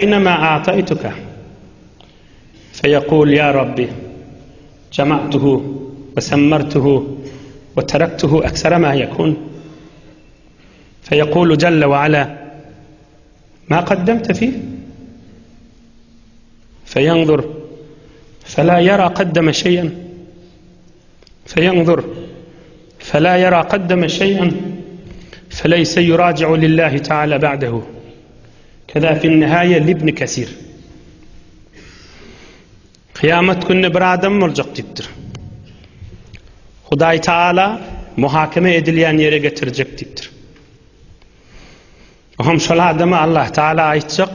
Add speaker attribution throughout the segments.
Speaker 1: إنما أعطيتك، فيقول يا ربي جمعته وسمرته وتركته أكثر ما يكون، فيقول جل وعلا ما قدمت فيه؟ فينظر فلا يرى قدم شيئا، فينظر فلا يرى قدم شيئا، فليس يراجع لله تعالى بعده. كذا في النهاية لابن كثير قيامت كن برادم مرجق تبتر خداي تعالى محاكمة edilyen yere getirecektir. وهم şol adama Allah Taala aytacak,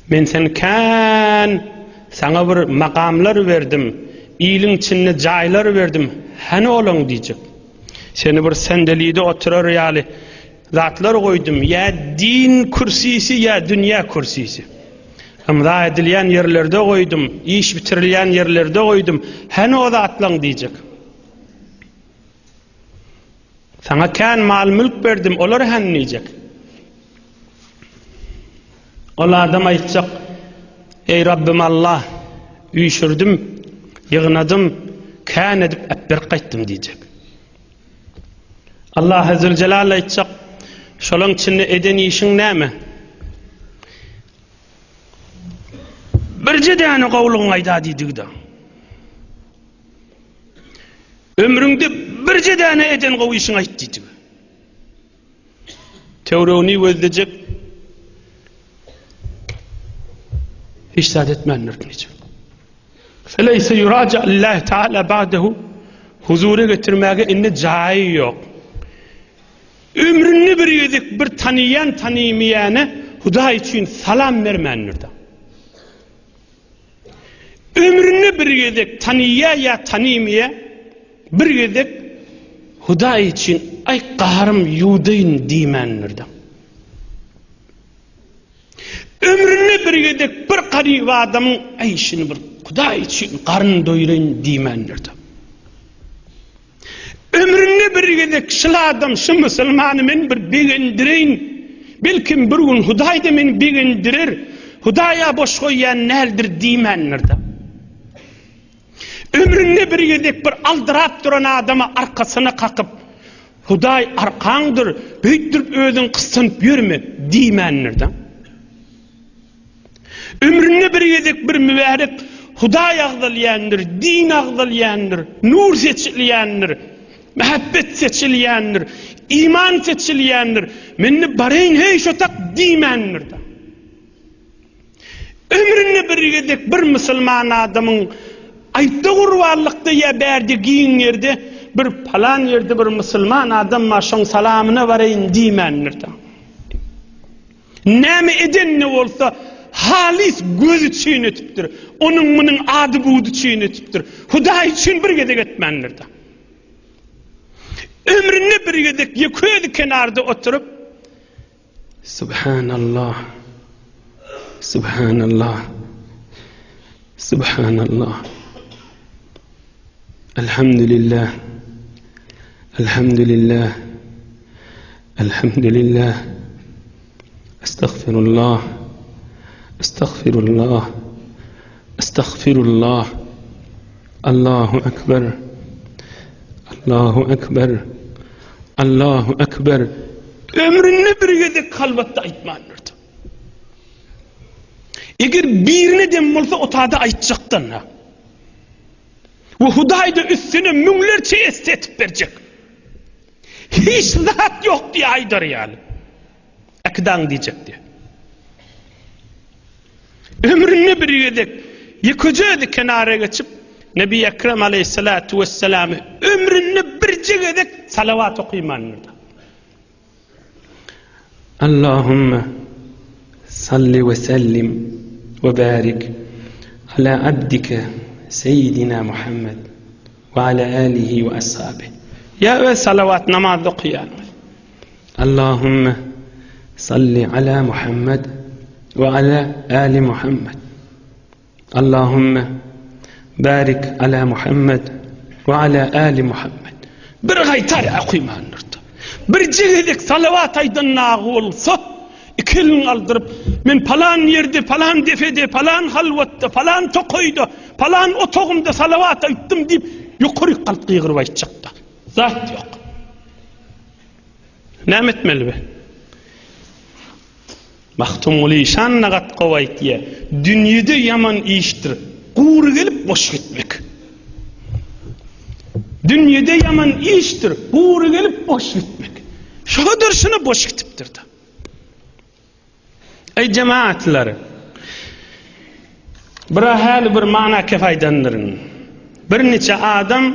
Speaker 1: men sen kan sana bir makamlar verdim, iyiliğin içinde jaylar verdim, hani olun diyecek. Seni bir sendelide oturur yani zatlar koydum, ya din kürsisi ya dünya kürsisi. Amda edilyen yerlerde koydum, iş bitirilen yerlerde koydum, hani o zatlan diyecek. Sana kan mal mülk verdim, olar hani diyecek. Ola adam aytacak, ey Rabbim Allah, üyüşürdüm, yığınadım, kan edip bir qaytdım diyecek. Allah Azze Celal aytacak, şolun içinde eden işin näme? Birce däne gowluň aýda diýdik da. Ömrüňde birce däne eden gowy işiň aýt diýdik. Teoriyny gözlejek, hiç saat etmenler diyecek. Feleyse yuraca Allah Teala ba'dehu, huzura getirmeye inne cahi yok. Ömrünü bir yedik bir tanıyan tanımayana Huda için salam vermenler de. Ömrünü bir yedik tanıya ya tanımaya bir yedik Huda için ay qaharım yudayn dimenler de. Ömrünü bir yedik bir qarib adamın ayşini bir Huda için qarın doyurayın dimenler de. Ömrünü bir yedik şıl adam şu musulmanı men bir begindireyin. Belkim bir gün Hudayda men begindirir. Hudaya boş koyyan neldir dimenler de. Ömrünü bir yedik bir aldırap duran adama arkasına kakıp Huday arkandır, büyüttürüp özün kısınıp yürüme dimenler de. Ömrünü bir yedik bir mübarek Huday ağdalayandır, din ağdalayandır, nur seçiliyandır, mehabbet seçiliyandır, iman seçiliyandır, menni barayın hey şotak dimenler de. Ömrünü bir yedik bir Müslüman adamın ayda gurvallıkta ya berdi giyin yerde bir falan yerde bir Müslüman adam maşon salamına varayın dimenler de. Näme eden ne olsa halis gözü çiğnetiptir. Onun bunun adı budu çiğnetiptir. Huda için bir gedek etmenler de. Ömrünü bir gedek yıkıyordu kenarda oturup Subhanallah, Subhanallah, Subhanallah, Elhamdülillah, Elhamdülillah, Elhamdülillah, Estağfirullah, Estağfirullah, Estağfirullah, Allahu Ekber, Allahu Ekber, Allahu Ekber. Ömrünü bir yedik kalbatta aytmanırdı. Eğer birine dem olsa otada aytacaktan ha. Ve Hudayda üstüne münlerce estetip verecek. Hiç zat yok diye aydar yani. Ekdan diyecek diye. Ömrünü bir yedik yıkıcıydı kenara geçip Nebi Ekrem Aleyhissalatu Vesselam'ı ömrünü birce yedik salavat okuymanırdı. Allahümme salli ve sellim ve barik ala abdike seyyidina Muhammed ve ala alihi ve ashabi. Ya ve salavat namaz okuyan. Allahümme salli ala Muhammed ve ala ali Muhammed. Allahümme barik ala Muhammed ve ala ali Muhammed. Bir gaytar okuymanırdı. Bir cihidik salavat aydınlığı olsa İki elini aldırıp, men falan yerde, falan defede, falan halvatta, falan tokoyda, falan otogumda salavat aytdım deyip, yukarı kalp kıygırıp aytacakta. Zat yok. Ne etmeli be? Mahtumuli şan nagat kovayt diye. Dünyada yaman iştir. Kuğru gelip boş gitmek. Dünyada yaman iştir. Kuğru gelip boş gitmek. Şudur şuna boş gitiptir da. Ey cemaatleri. Bir hal bir mana kefaydanırın. Bir neçe adam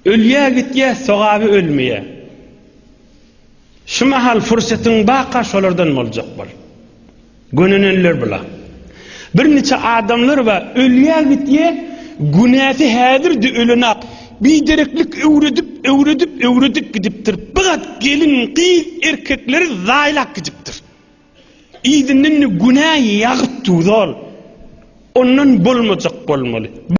Speaker 1: ölüye gitye, soğabı ölmeye. Şu mahal fırsatın baqa şolardan bolacak bol. Gönünenler bila. Bir neçe adamlar va ölüye gitye, günahı hadirdi ölünak. Bidereklik öwredip gidiptir. Bigat gelin qiyl erkekleri zaylak gidiptir. İdinin günahı yağıp tuğdal. Ondan bolmacak bolmalı.